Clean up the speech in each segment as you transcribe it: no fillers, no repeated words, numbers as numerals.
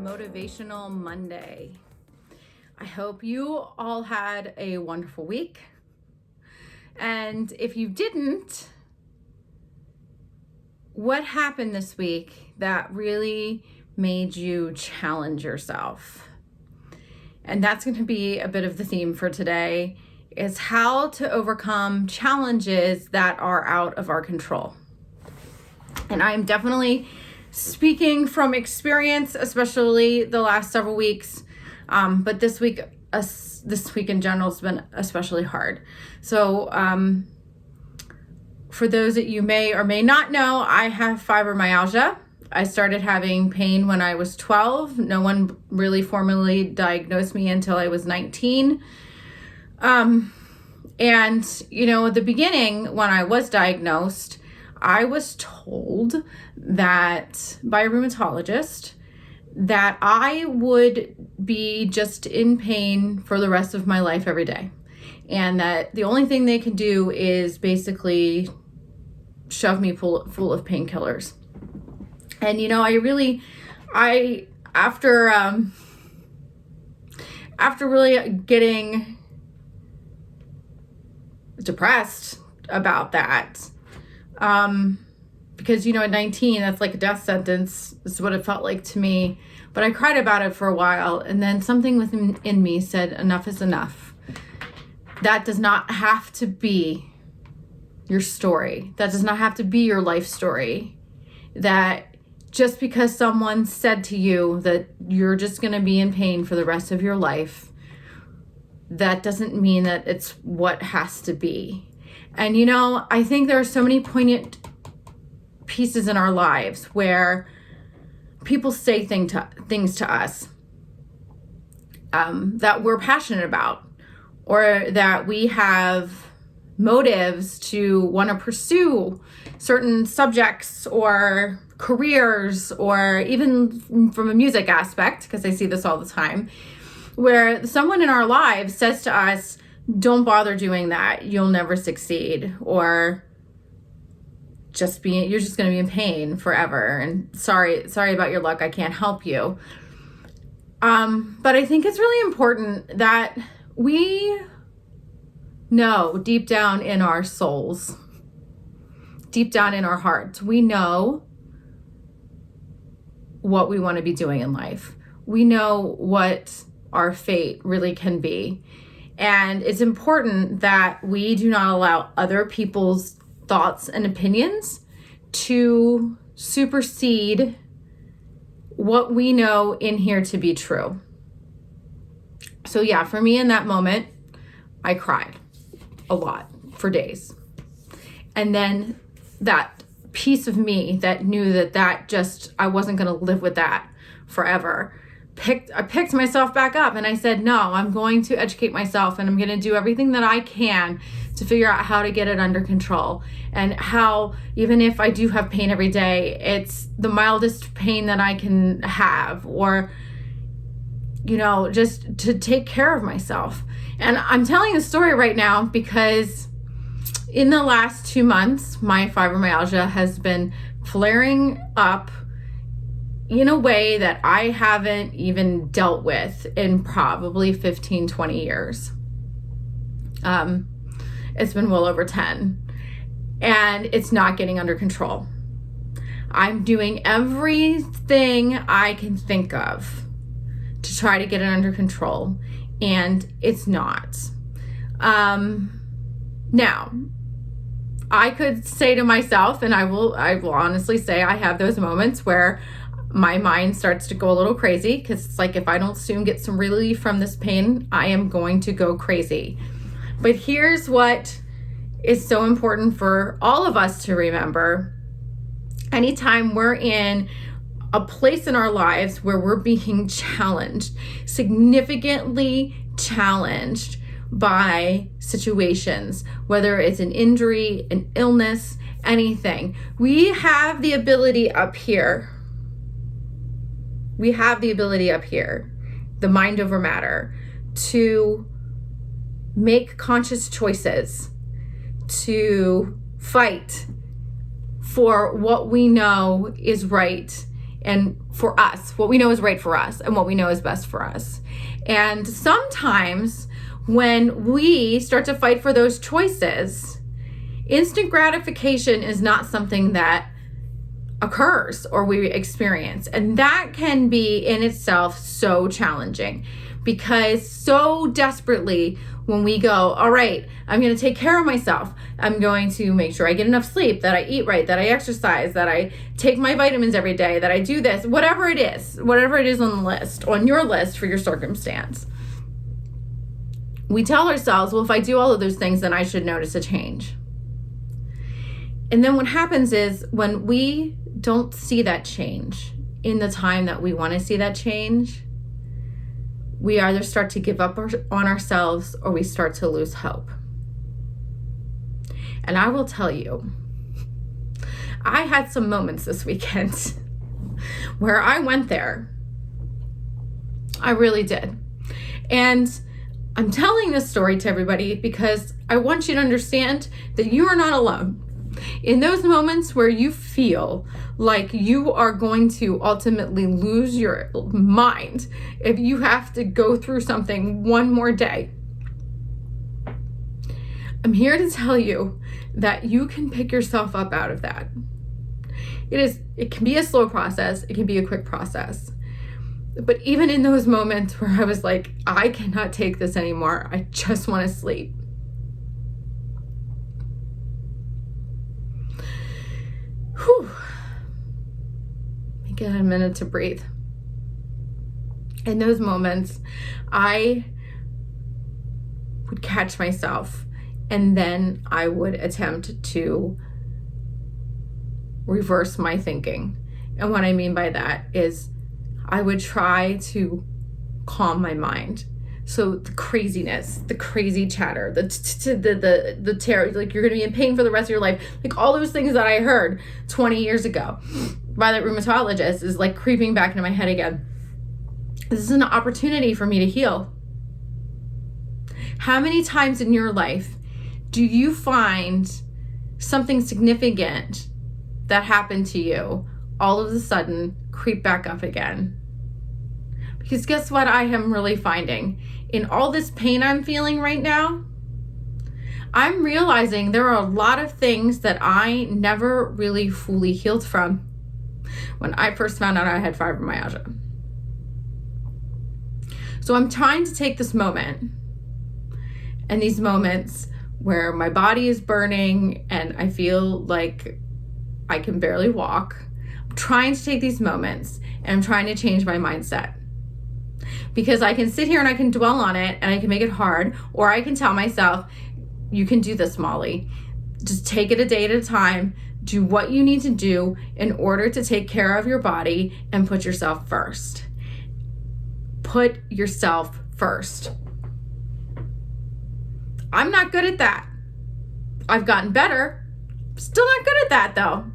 Motivational Monday. I hope you all had a wonderful week. And if you didn't, what happened this week that really made you challenge yourself? And that's going to be a bit of the theme for today, is how to overcome challenges that are out of our control. And I'm definitely speaking from experience, especially the last several weeks. But this week in general has been especially hard. So for those that you may or may not know, I have fibromyalgia. I started having pain when I was 12. No one really formally diagnosed me until I was 19. And, at the beginning, when I was diagnosed, I was told that by a rheumatologist that I would be just in pain for the rest of my life every day. And that the only thing they could do is basically shove me full of painkillers. And, after really getting depressed about that, because, at 19, that's like a death sentence. This is what it felt like to me. But I cried about it for a while. And then something within me said, enough is enough. That does not have to be your story. That does not have to be your life story. That just because someone said to you that you're just going to be in pain for the rest of your life, that doesn't mean that it's what has to be. And, I think there are so many poignant pieces in our lives where people say things to us that we're passionate about, or that we have motives to want to pursue certain subjects or careers, or even from a music aspect, because I see this all the time, where someone in our lives says to us, don't bother doing that, you'll never succeed, or you're just going to be in pain forever, and sorry about your luck, I can't help you. But I think it's really important that we know deep down in our souls, deep down in our hearts, we know what we want to be doing in life. We know what our fate really can be. And it's important that we do not allow other people's thoughts and opinions to supersede what we know in here to be true. So yeah, for me in that moment, I cried a lot for days. And then that piece of me that knew that I wasn't going to live with that forever, I picked myself back up and I said, no, I'm going to educate myself, and I'm going to do everything that I can to figure out how to get it under control, and how, even if I do have pain every day, it's the mildest pain that I can have, or, just to take care of myself. And I'm telling the story right now because in the last 2 months, my fibromyalgia has been flaring up in a way that I haven't even dealt with in probably 15, 20 years. It's been well over 10, and it's not getting under control. I'm doing everything I can think of to try to get it under control, and it's not. Now, I could say to myself, and I will honestly say I have those moments where my mind starts to go a little crazy, because it's like, if I don't soon get some relief from this pain, I am going to go crazy. But here's what is so important for all of us to remember. Anytime we're in a place in our lives where we're being challenged, significantly challenged by situations, whether it's an injury, an illness, anything, we have the ability up here. The mind over matter, to make conscious choices, to fight for what we know is right and for us, what we know is right for us and what we know is best for us. And sometimes when we start to fight for those choices, instant gratification is not something that occurs or we experience. And that can be in itself so challenging, because so desperately when we go, all right, I'm going to take care of myself. I'm going to make sure I get enough sleep, that I eat right, that I exercise, that I take my vitamins every day, that I do this, whatever it is on the list, on your list for your circumstance. We tell ourselves, well, if I do all of those things, then I should notice a change. And then what happens is when we don't see that change in the time that we want to see that change, we either start to give up on ourselves or we start to lose hope. And I will tell you, I had some moments this weekend where I went there. I really did. And I'm telling this story to everybody because I want you to understand that you are not alone. In those moments where you feel like you are going to ultimately lose your mind if you have to go through something one more day, I'm here to tell you that you can pick yourself up out of that. It can be a slow process. It can be a quick process. But even in those moments where I was like, I cannot take this anymore, I just want to sleep. Whew. Get a minute to breathe. In those moments, I would catch myself, and then I would attempt to reverse my thinking. And what I mean by that is I would try to calm my mind. So the craziness, the crazy chatter, the terror, like you're going to be in pain for the rest of your life, like all those things that I heard 20 years ago by that rheumatologist is like creeping back into my head again. This is an opportunity for me to heal. How many times in your life do you find something significant that happened to you all of a sudden creep back up again? Because guess what I am really finding? In all this pain I'm feeling right now, I'm realizing there are a lot of things that I never really fully healed from when I first found out I had fibromyalgia. So I'm trying to take this moment and these moments where my body is burning and I feel like I can barely walk. I'm trying to take these moments and I'm trying to change my mindset. Because I can sit here and I can dwell on it and I can make it hard, or I can tell myself, you can do this, Molly. Just take it a day at a time. Do what you need to do in order to take care of your body and put yourself first. Put yourself first. I'm not good at that. I've gotten better. Still not good at that though.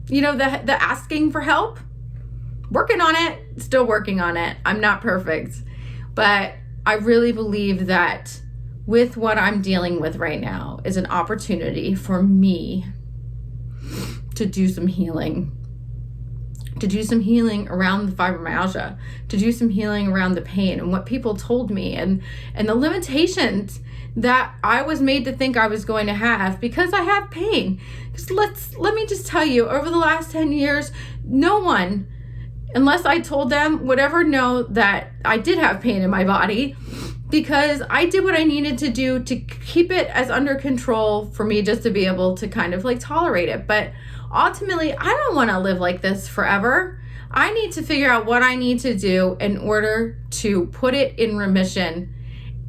You know, the asking for help, working on it, still working on it. I'm not perfect, but I really believe that with what I'm dealing with right now is an opportunity for me to do some healing. To do some healing around the fibromyalgia, to do some healing around the pain and what people told me and the limitations that I was made to think I was going to have because I have pain. Because let me just tell you, over the last 10 years, no one, unless I told them, would ever know that I did have pain in my body, because I did what I needed to do to keep it as under control for me just to be able to kind of like tolerate it. But ultimately, I don't want to live like this forever. I need to figure out what I need to do in order to put it in remission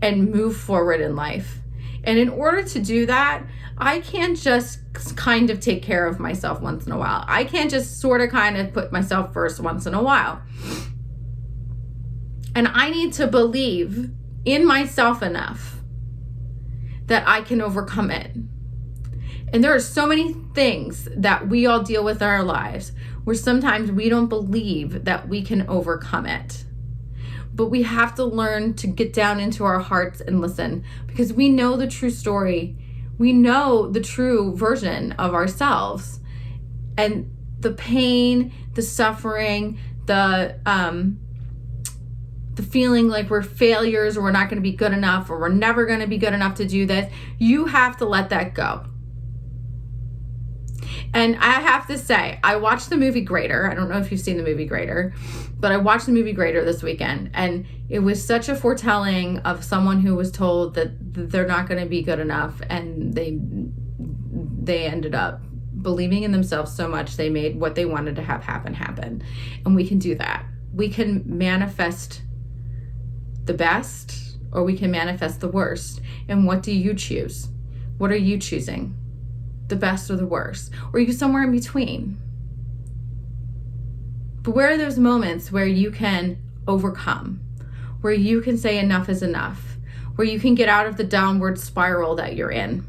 and move forward in life. And in order to do that, I can't just kind of take care of myself once in a while. I can't just sort of kind of put myself first once in a while. And I need to believe in myself enough that I can overcome it. And there are so many things that we all deal with in our lives where sometimes we don't believe that we can overcome it. But we have to learn to get down into our hearts and listen, because we know the true story. We know the true version of ourselves. And the pain, the suffering, the feeling like we're failures, or we're not going to be good enough, or we're never going to be good enough to do this. You have to let that go. And I have to say, I watched the movie Greater. I don't know if you've seen the movie Greater, but I watched the movie Greater this weekend, and it was such a foretelling of someone who was told that they're not going to be good enough, and they ended up believing in themselves so much they made what they wanted to have happen. And we can do that. We can manifest the best, or we can manifest the worst. And what do you choose? What are you choosing? The best or the worst? Or are you somewhere in between? But where are those moments where you can overcome, where you can say enough is enough, where you can get out of the downward spiral that you're in,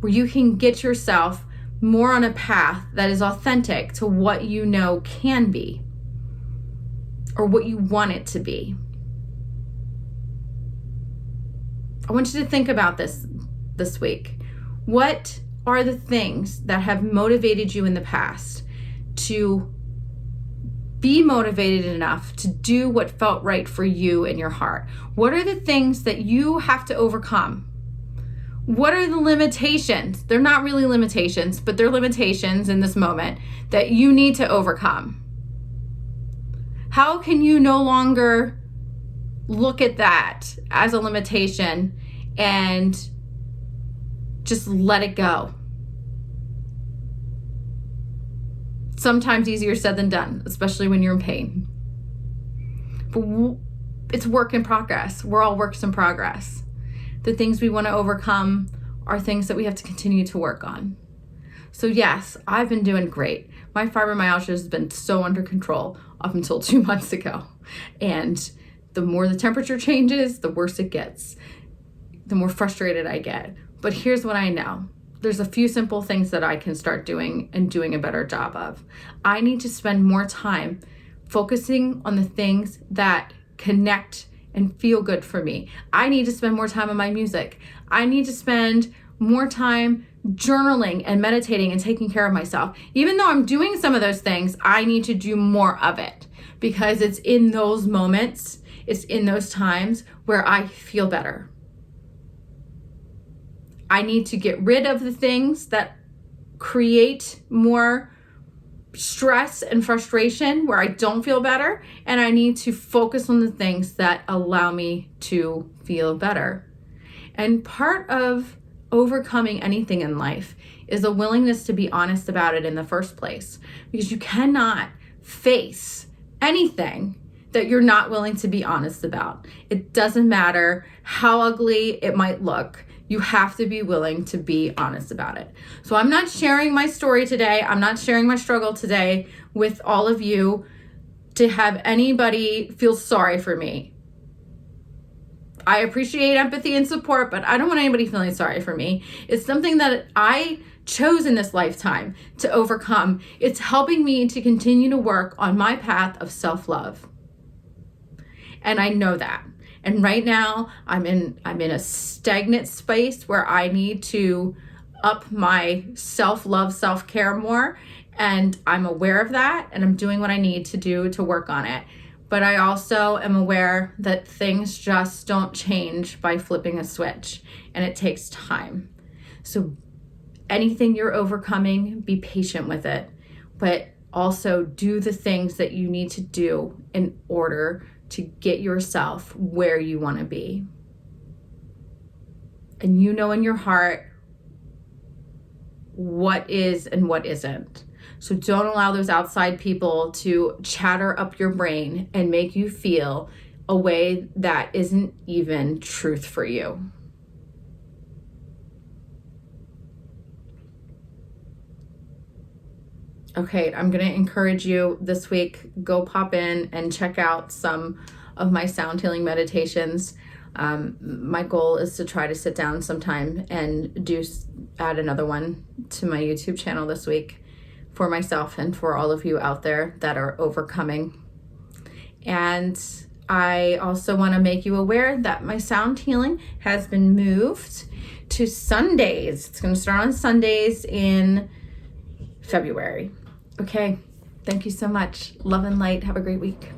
where you can get yourself more on a path that is authentic to what you know can be, or what you want it to be? I want you to think about this week. What are the things that have motivated you in the past to be motivated enough to do what felt right for you in your heart? What are the things that you have to overcome? What are the limitations? They're not really limitations, but they're limitations in this moment that you need to overcome. How can you no longer look at that as a limitation and just let it go? Sometimes easier said than done, especially when you're in pain. But it's work in progress. We're all works in progress. The things we want to overcome are things that we have to continue to work on. So yes, I've been doing great. My fibromyalgia has been so under control up until 2 months ago. And the more the temperature changes, the worse it gets, the more frustrated I get. But here's what I know. There's a few simple things that I can start doing and doing a better job of. I need to spend more time focusing on the things that connect and feel good for me. I need to spend more time on my music. I need to spend more time journaling and meditating and taking care of myself. Even though I'm doing some of those things, I need to do more of it, because it's in those moments, it's in those times where I feel better. I need to get rid of the things that create more stress and frustration where I don't feel better, and I need to focus on the things that allow me to feel better. And part of overcoming anything in life is a willingness to be honest about it in the first place, because you cannot face anything that you're not willing to be honest about. It doesn't matter how ugly it might look. You have to be willing to be honest about it. So I'm not sharing my story today. I'm not sharing my struggle today with all of you to have anybody feel sorry for me. I appreciate empathy and support, but I don't want anybody feeling sorry for me. It's something that I chose in this lifetime to overcome. It's helping me to continue to work on my path of self-love. And I know that. And right now I'm in a stagnant space where I need to up my self-love, self-care more. And I'm aware of that, and I'm doing what I need to do to work on it. But I also am aware that things just don't change by flipping a switch, and it takes time. So anything you're overcoming, be patient with it, but also do the things that you need to do in order to get yourself where you want to be. And you know in your heart what is and what isn't. So don't allow those outside people to chatter up your brain and make you feel a way that isn't even truth for you. Okay, I'm going to encourage you this week, go pop in and check out some of my sound healing meditations. My goal is to try to sit down sometime and add another one to my YouTube channel this week for myself and for all of you out there that are overcoming. And I also want to make you aware that my sound healing has been moved to Sundays. It's going to start on Sundays in February. Okay. Thank you so much. Love and light. Have a great week.